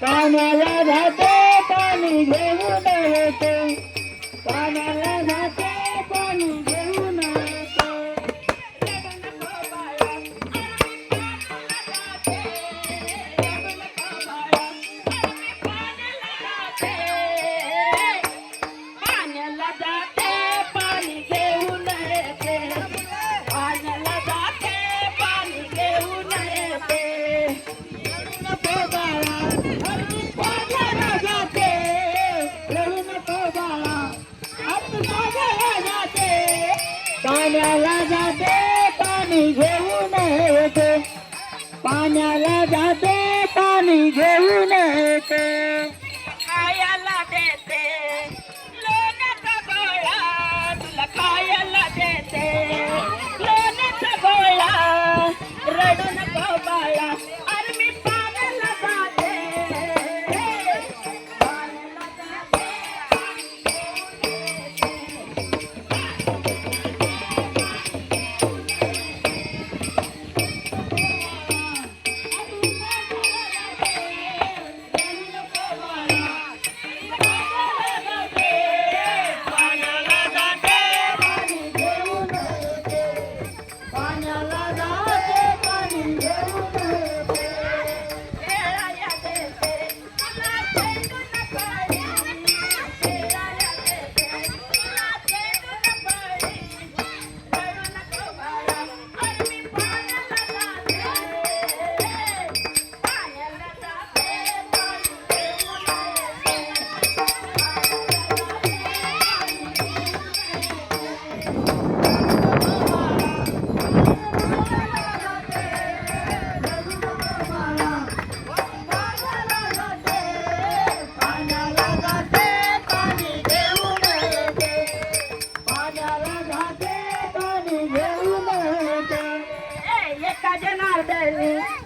पाण्याला जाते पाणी घेऊन येते पाण्याला जाते पाणी घेऊन येते पाण्याला जाते पाणी घेऊन येते पाण्याला जाते पाणी घेऊन येते पाण्याला जाते रडू नको बाळा पाण्याला जाते पाणी घेऊन येते पाण्याला जाते पाणी घेऊन येते खायला देते लोण्याचा गोळा तुला खायला देते लोण्याचा गोळा रडू नको बाळा अरे मी पाण्याला जाते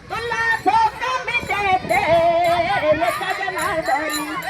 तुला धोका मी देते जनार्दनी